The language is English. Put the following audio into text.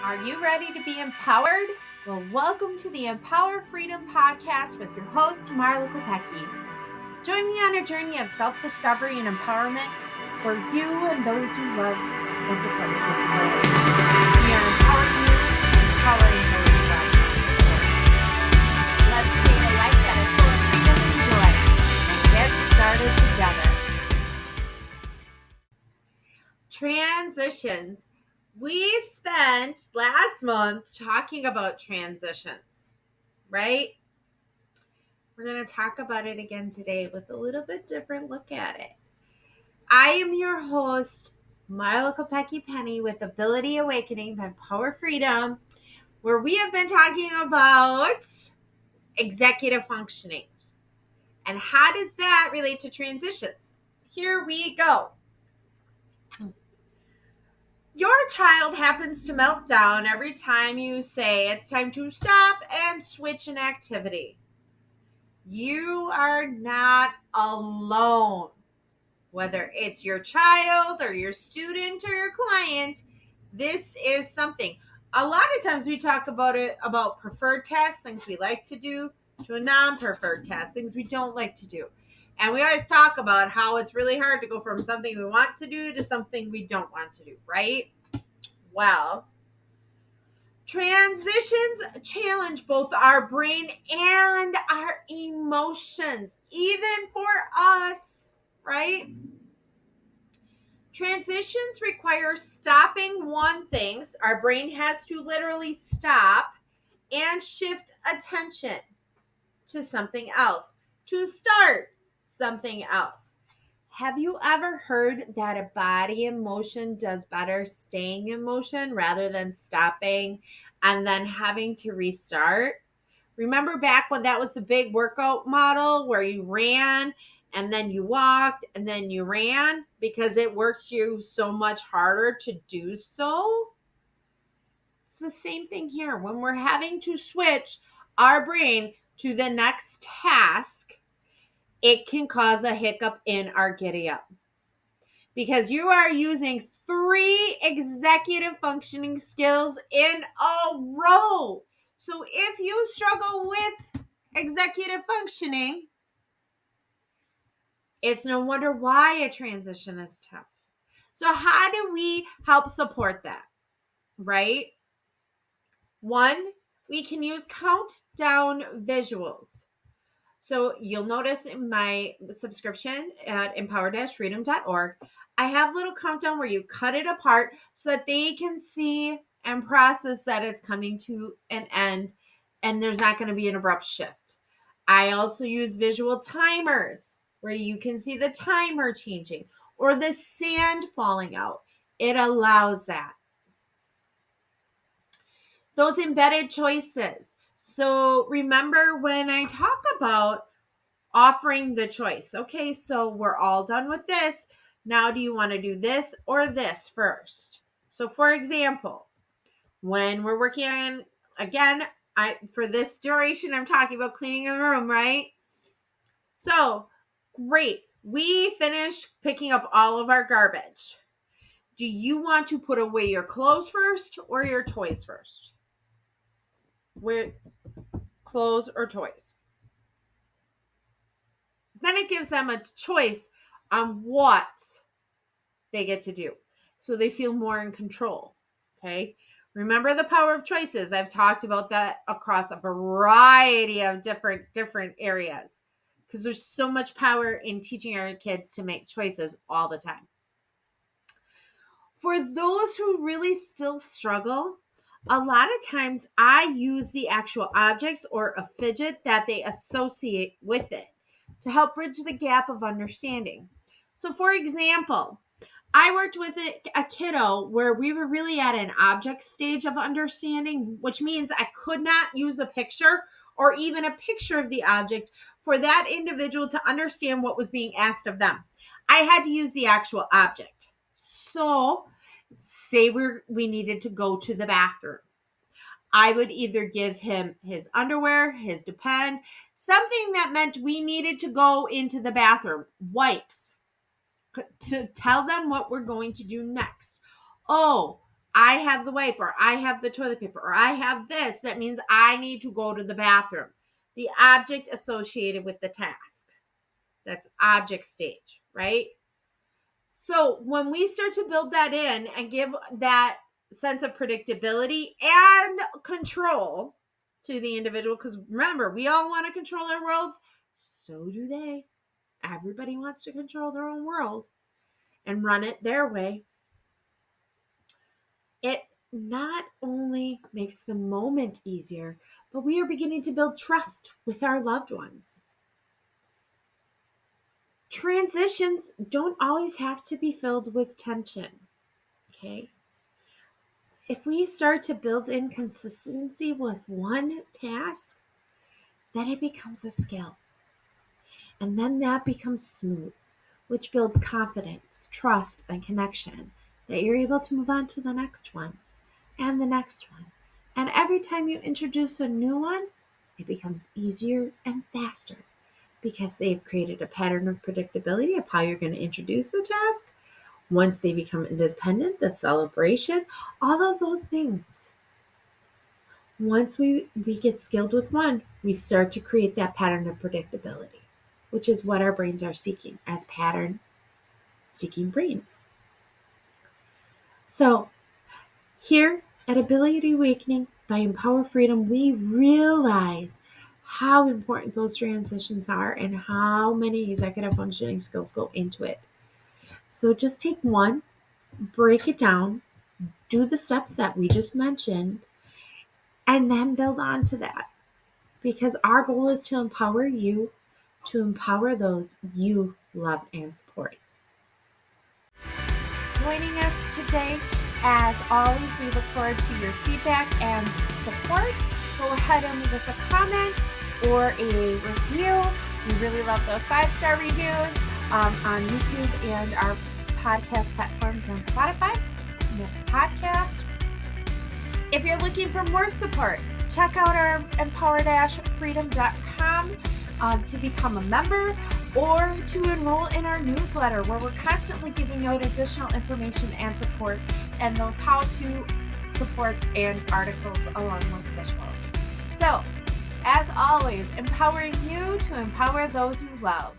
Are you ready to be empowered? Well, welcome to the Empower Freedom Podcast with your host, Marla Kopecki. Join me on a journey of self-discovery and empowerment for you and those who love and support disability. We are empowering you, empowering those who love you. Let's create a life that is full of freedom and joy and get started together. Transitions. We spent last month talking about transitions, right? We're going to talk about it again today with a little bit different look at it. I am your host, Marla Kopecki Penny with Ability Awakening by Power Freedom, where we have been talking about executive functionings. And how does that relate to transitions? Here we go. Your child happens to melt down every time you say it's time to stop and switch an activity. You are not alone. Whether it's your child or your student or your client, this is something. A lot of times we talk about it, about preferred tasks, things we like to do, to a non-preferred task, things we don't like to do. And we always talk about how it's really hard to go from something we want to do to something we don't want to do, right? Well, transitions challenge both our brain and our emotions, even for us, right? Transitions require stopping one thing. Our brain has to literally stop and shift attention to something else, to start something else. Have you ever heard that a body in motion does better staying in motion rather than stopping and then having to restart? Remember back when that was the big workout model where you ran and then you walked and then you ran because it works you so much harder to do so? It's the same thing here. When we're having to switch our brain to the next task, it can cause a hiccup in our giddy up because you are using 3 executive functioning skills in a row. So if you struggle with executive functioning, it's no wonder why a transition is tough. So how do we help support that, right? 1, we can use countdown visuals. So you'll notice in my subscription at empower-freedom.org, I have a little countdown where you cut it apart so that they can see and process that it's coming to an end and there's not going to be an abrupt shift. I also use visual timers where you can see the timer changing or the sand falling out. It allows that. Those embedded choices. So remember when I talk about offering the choice. Okay, so we're all done with this. Now, do you want to do this or this first? So for example, when we're working on, again, for this duration, I'm talking about cleaning a room, right? So great. We finished picking up all of our garbage. Do you want to put away your clothes first or your toys first? Where clothes or toys? Then it gives them a choice on what they get to do. So they feel more in control. Okay. Remember the power of choices. I've talked about that across a variety of different areas because there's so much power in teaching our kids to make choices all the time. For those who really still struggle, a lot of times I use the actual objects or a fidget that they associate with it to help bridge the gap of understanding. So for example, I worked with a kiddo where we were really at an object stage of understanding, which means I could not use a picture or even a picture of the object for that individual to understand what was being asked of them. I had to use the actual object. So say we needed to go to the bathroom. I would either give him his underwear, his Depend, something that meant we needed to go into the bathroom, wipes, to tell them what we're going to do next. Oh, I have the wipe, or I have the toilet paper, or I have this. That means I need to go to the bathroom. The object associated with the task. That's object stage, right? So when we start to build that in and give that sense of predictability and control to the individual, because remember, we all want to control our worlds. So do they. Everybody wants to control their own world and run it their way. It not only makes the moment easier, but we are beginning to build trust with our loved ones. Transitions don't always have to be filled with tension, okay? If we start to build in consistency with one task, then it becomes a skill. And then that becomes smooth, which builds confidence, trust, and connection that you're able to move on to the next one and the next one. And every time you introduce a new one, it becomes easier and faster because they've created a pattern of predictability of how you're going to introduce the task. Once they become independent, the celebration, all of those things. Once we get skilled with one, we start to create that pattern of predictability, which is what our brains are seeking as pattern-seeking brains. So here at Ability Awakening by Empower Freedom, we realize how important those transitions are and how many executive functioning skills go into it. So just take one, break it down, do the steps that we just mentioned, and then build on to that. Because our goal is to empower you, to empower those you love and support. Joining us today, as always, we look forward to your feedback and support. Go ahead and leave us a comment or a review. We really love those 5-star reviews on YouTube and our podcast platforms on Spotify. Podcast. If you're looking for more support, check out our empower-freedom.com to become a member or to enroll in our newsletter where we're constantly giving out additional information and supports and those how-to supports and articles along with visuals. So, as always, empowering you to empower those you love.